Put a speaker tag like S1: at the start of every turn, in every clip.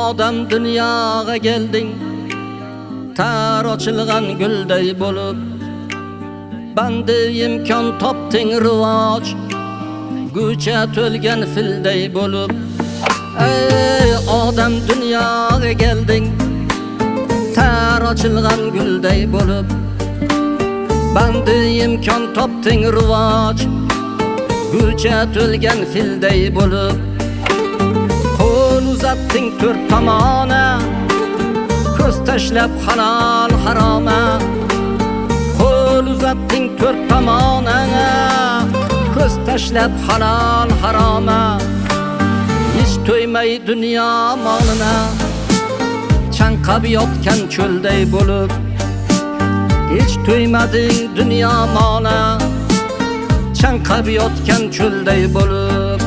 S1: odam dunyoga kelding tar ochilgan gulday bo'lib bandi imkon topding rivoj gucha to'lgan filday bo'lib ey odam dunyoga kelding tar ochilgan gulday bo'lib bandi imkon topding rivoj gucha to'lgan filday bo'lib qo'l uzatding to'rt tomona ko'z tashlab halol haroma qo'l uzatding to'rt tomona ko'z tashlab halol haroma hech to'ymay dunyo molina chanqab yotgan cho'lday bo'lib hech to'ymading dunyo molina chanqab yotgan cho'lday bo'lib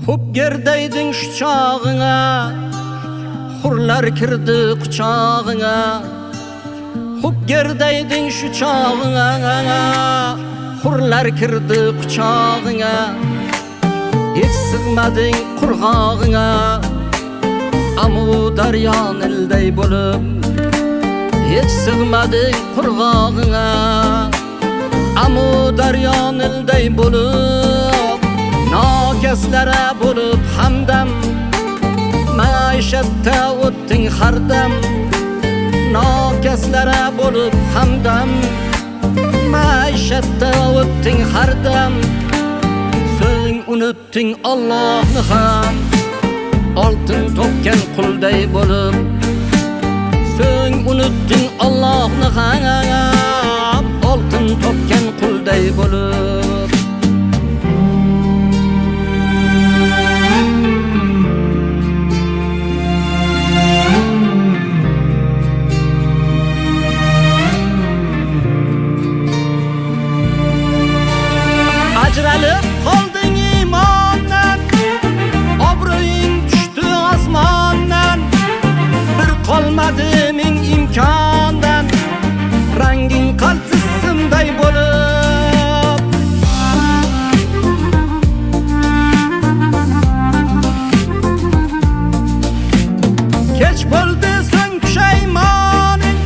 S1: Hub gerdayding shu chog'ingga hurlar kirdi quchog'ingga Hub gerdayding shu chog'ingga hurlar kirdi quchog'ingga hech sig'mading qurg'og'ingga amu daryo nilday bo'lib hech sig'mading qurg'og'ingga amu daryo nilday bo'lib nokaslara bo'lib hamdam maishatda o'tding hardam nokaslara bo'lib hamdam maishatda o'tding hardam so'ng unutding Allohni ham oltin topgan qulday bo'lib so'ng unutding Allohni ham oltin topgan qulday bo'lib ajralib qolding iymondan obro'ying tushdi osmondan bir qolmadi ming imkondan ranging qaltis simday bo'lib kech bo'ldi so'ng pushaymoning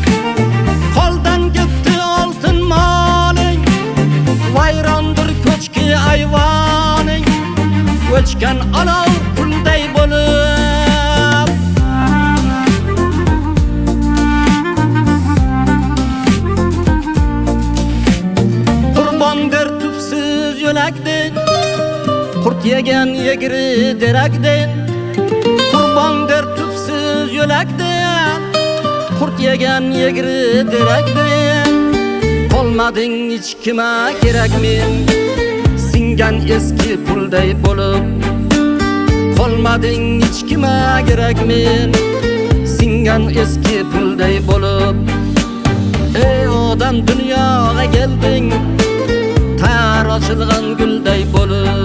S1: qo'ldan ketdi oltin moling vayrondir ko'chki ayvoning o'chgan olov pulday bo'lib qurbondir tubsiz yo'lakdin qurt yegan yegri derakdin qurbondir tubsiz yo'lakdin qurt yegan yegri derakdin qolmading hech kima kerak men singan eski pulday bo'lib qolmading hech kima kerak men singan eski pulday bo'lib ey odam dunyoga kelding tar ochilgan gulday bo'lib